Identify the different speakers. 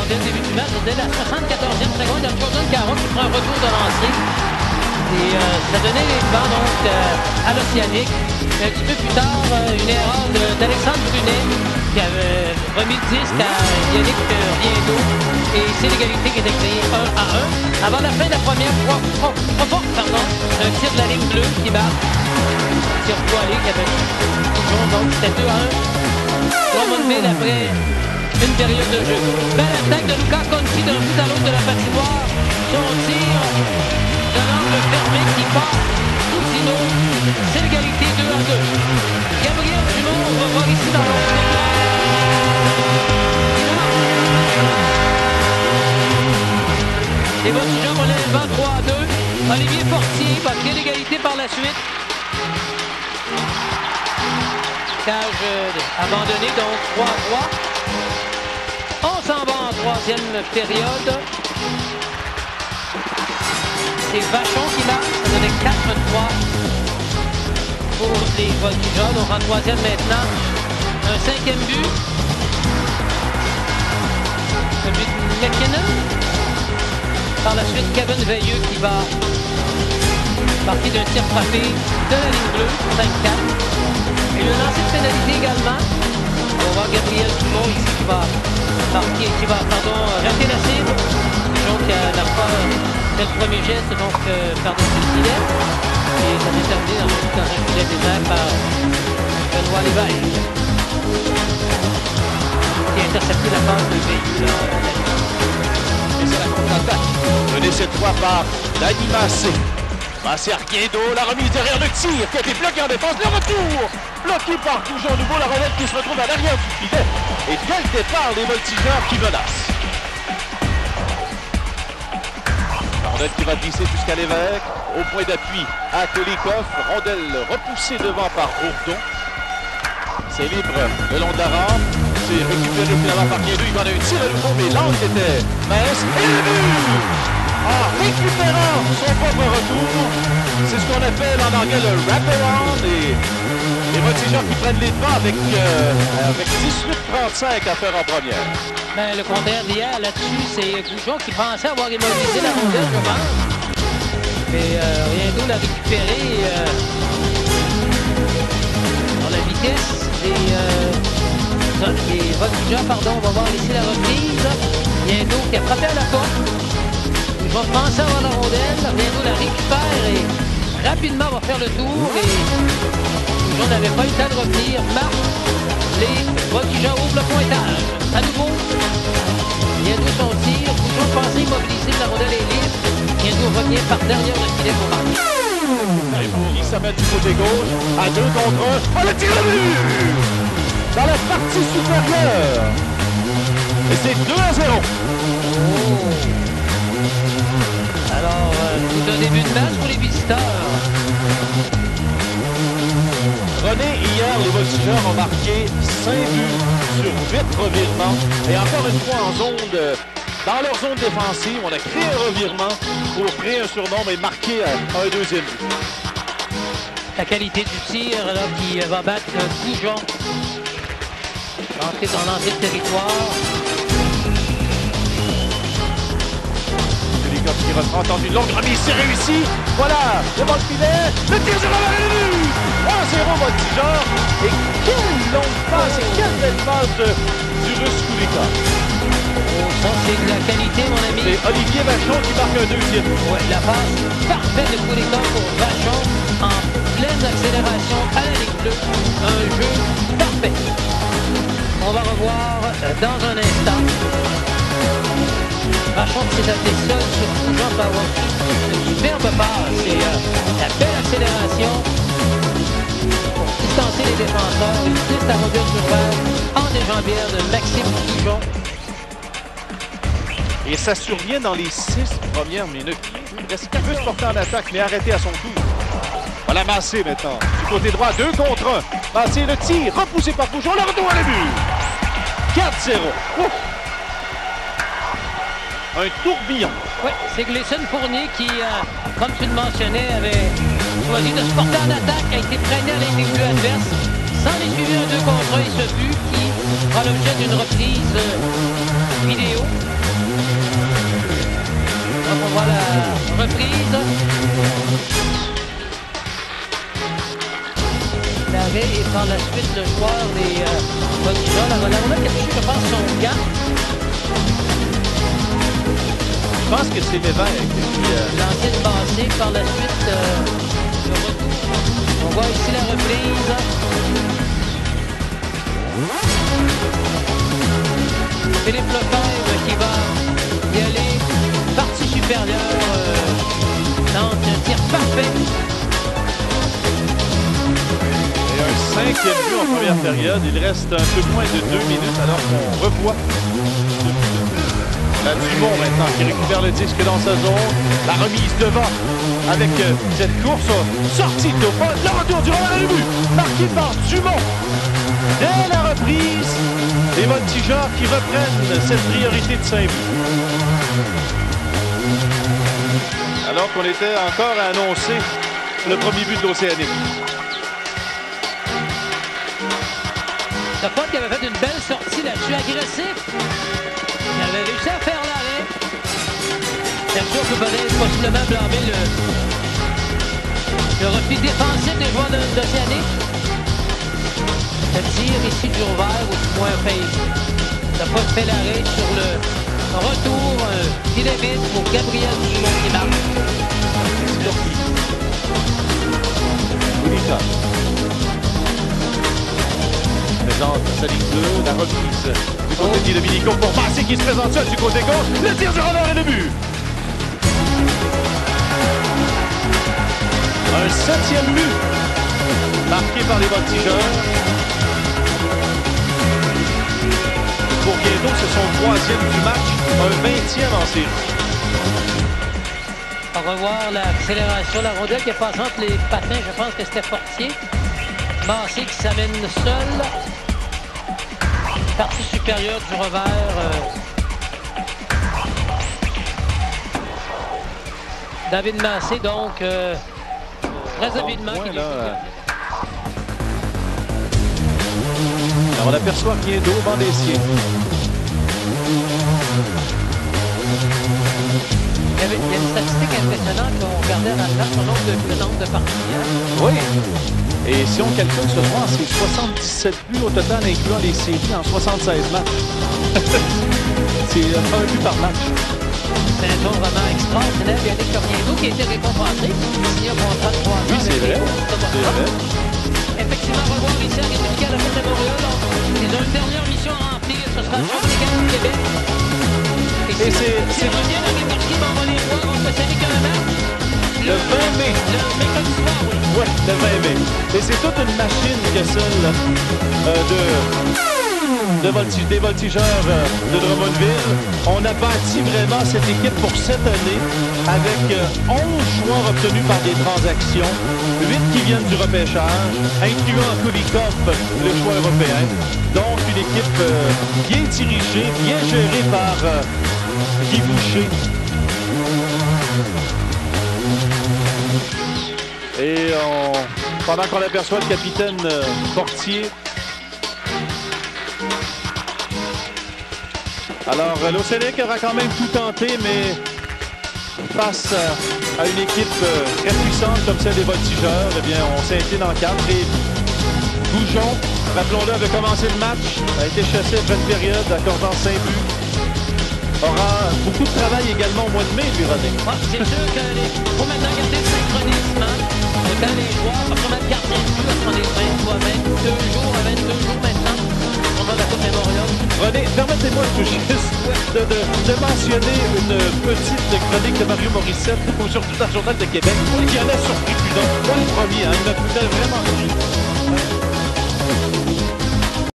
Speaker 1: dès le début du match, dès la 74e seconde, il y a Jordan Caron qui prend un retour de lancer. Et ça donnait les devants donc à l'Océanique. Un petit peu plus tard, une erreur d'Alexandre Brunet qui avait remis le disque à Yannick Riendo. Et c'est l'égalité qui était créée 1-1. Avant la fin de la première, un tir de la ligne bleue qui marque. Un tir voilé qui avait toujours, donc c'était 2-1. Drummondville après une période de jeu. Belle attaque de Luca Conti d'un bout à l'autre de la patinoire. Son tir de l'angle fermé qui part. Sinon, c'est l'égalité 2-2. Gabriel Dumont, on va voir ici dans l'autre. Les Voltigeurs relèvent 23-2. Olivier Fortier va créer l'égalité par la suite. Cage abandonné, donc 3-3. On s'en va en troisième période. C'est Vachon qui marque. Ça donnait 4-3 pour les Voltigeurs. Donc en troisième maintenant. Un cinquième but. Celui de McKinnon. Par la suite, Kevin Veilleux qui va marquer d'un tir frappé de la ligne bleue, 5-4. Et le lancer de pénalité également. On va voir Gabriel Dumont ici qui va marquer, rater la cible. Donc, n'a pas fait le premier geste, donc par-dessus le filet. Et ça s'est terminé dans un filet désert par Benoît Lévesque. Qui a intercepté la passe de Veilleux.
Speaker 2: Et c'est la contre-attaque menée cette fois par Dany Massé. Massé à Riendo, la remise derrière le tir qui a été bloqué en défense. Le retour bloqué par Goujon. Nouveau la relève qui se retrouve à l'arrière du filet. Et dès le départ, les Voltigeurs qui menacent. La rondelle qui va glisser jusqu'à l'évêque. Au point d'appui à Kolikov. Rondelle repoussée devant par Bourdon. C'est libre le long de la rampe. C'est récupéré finalement par Riendo. Il va en a un tir à nouveau, mais l'angle était mince. Et le but! En récupérant son propre retour, c'est ce qu'on appelle en anglais le wraparound. Et les Voltigeurs qui prennent les devants avec 18-35 à faire en première.
Speaker 1: Ben, le contraire d'hier là-dessus, c'est Goujon qui pensait avoir immobilisé la rondelle, je pense. Mais Riendo l'a récupéré dans la vitesse. Les Voltigeurs, on va voir ici la reprise. Riendo qui a frappé à la porte. Ils vont penser avoir la rondelle. Riendo la récupère et rapidement va faire le tour. Et on n'avait pas eu le temps de revenir. Marque. Les Voltigeurs ouvrent le pointage. À nouveau, Riendo son tir. Goujon pensait immobiliser, la rondelle est libre. Riendo revient par derrière le filet pour marquer.
Speaker 2: Et pour Isabelle du côté gauche, à 2 contre 1. Oh, le tir de but! Dans la partie supérieure. Et c'est 2-0.
Speaker 1: Alors, tout un début de match pour les visiteurs.
Speaker 2: René, hier, les Voltigeurs ont marqué 5 buts sur 8 revirements. Et encore une fois, dans leur zone défensive, on a créé un revirement pour créer un surnombre et marquer un deuxième but.
Speaker 1: La qualité du tir là, qui va battre Goujon. Entrée dans l'entrée de territoire.
Speaker 2: Kolikov qui reprend, tente une longue remise, c'est réussi. Voilà, devant le filet, le tir sur la but! 1-0 Voltigeurs. Et quelle longue passe et quelle belle passe du Russe Kolikov.
Speaker 1: Oh, ça c'est de la qualité, mon ami.
Speaker 2: C'est Olivier Vachon qui marque un deuxième.
Speaker 1: Ouais, la passe parfaite de Kolikov pour Vachon en pleine accélération à la ligne bleue. Un jeu parfait. On va revoir dans un instant. Vachon qui s'est appelé seul sur Goujon Power. Une superbe passe et la belle accélération pour distancer les défenseurs. Une piste à rondelle sur balle en déjambière de Maxime Goujon.
Speaker 2: Et ça survient dans les 6 premières minutes. Est-ce qu'il veut se porter en attaque, mais arrêter à son tour? Voilà Massé maintenant. Du côté droit, 2 contre 1. Massé le tir, repoussé par Goujon, le retour à la but. 4-0. Un tourbillon.
Speaker 1: Oui, c'est Gleason Fournier qui, comme tu le mentionnais, avait choisi de se porter en attaque, a été traîné à ligne bleue adverse, sans les suivre un 2 contre 1 et ce but qui fera l'objet d'une reprise vidéo. Donc on voit la reprise. L'arrêt et par la suite le joueur des voltigeurs. La rondelle qui a touché, je pense, son gant.
Speaker 2: Je pense que c'est Lévesque qui...
Speaker 1: Lancé de passé, par la suite le retour. On voit ici la reprise. Philippe Lefebvre qui va y aller. Partie supérieure. Tente un tir parfait.
Speaker 2: Et un 5e but en première période. Il reste un peu moins de 2 minutes alors qu'on revoit la Dumont maintenant qui récupère le disque dans sa zone. La remise devant avec cette course sortie de pointe. Le retour du revers et but marqué par Dumont. Dès la reprise, les voltigeurs qui reprennent cette priorité de 5 buts. Alors qu'on était encore à annoncer le premier but de l'Océanique.
Speaker 1: Lefebvre qui avait fait une belle sortie là-dessus, agressif. Il avait réussi à faire l'arrêt. Sergio peut peut-être possiblement blâmer le repli défensif des joueurs d'Océanique. Le tir ici du revers, ou du moins fait. Il n'a pas fait l'arrêt sur le retour. Il évite pour Gabriel Dumont qui marque.
Speaker 2: Unica présente sa ligne 2, la remise du côté de Dominico pour Massé qui se présente seul du côté gauche. Le tir du revers et le but. Un 7e but marqué par les voltigeurs. Pour Guédo, c'est son 3e du match, un 20e en série.
Speaker 1: On va revoir l'accélération, la rondelle qui est passée entre les patins, je pense que c'était Fortier. Massé qui s'amène seul. Partie supérieure du revers. David Massé, donc, très habilement.
Speaker 2: Alors on aperçoit Guédo au banc des siens.
Speaker 1: Il y a une statistique impressionnante qu'on regardait à la son nombre de parties.
Speaker 2: Oui. Et si on calcule ce soir, c'est 77 buts au total, incluant les séries en 76 matchs. C'est un but par match.
Speaker 1: C'est un tour vraiment extraordinaire. Il y a des Corniendo qui a été récompensé. Il y a un contrat de 3 ans.
Speaker 2: Oui, c'est vrai. C'est vrai.
Speaker 1: Effectivement, revoir ici à Républicain de la Montréal. Ils ont une dernière mission à remplir. Ce sera le Champ du Québec. Et c'est revient dans les parties, on va les voir. On peut saluer qu'un match.
Speaker 2: Le 20 mai.
Speaker 1: Le mercredi soir, oui.
Speaker 2: Oui, le 20 mai. Et c'est toute une machine que celle des voltigeurs de Drummondville. On a bâti vraiment cette équipe pour cette année avec 11 joueurs obtenus par des transactions, 8 qui viennent du repêchage, incluant Kulikov, le choix européen. Donc une équipe bien dirigée, bien gérée par Guy Boucher. Et pendant qu'on aperçoit le capitaine Fortier. Alors, l'Océanique aura quand même tout tenté, mais face à une équipe très puissante comme celle des voltigeurs, eh bien, on s'incline en 4. Et Goujon, rappelons-le, avait commencé le match, a été chassé après une période, accordant 5 buts. Aura beaucoup de travail également au mois de mai, lui, René.
Speaker 1: Ouais, c'est sûr qu'il faut maintenant garder le synchronisme. Quand les joueurs, parce qu'on a le gardien de but, on est 22 jours à 22 jours maintenant. On va la Coupe Mémorial.
Speaker 2: René, permettez-moi juste de mentionner une petite chronique de Mario Morissette, aujourd'hui dans le Journal de Québec, qui en a surpris plus d'un. Pas le premier, il m'a coûté vraiment.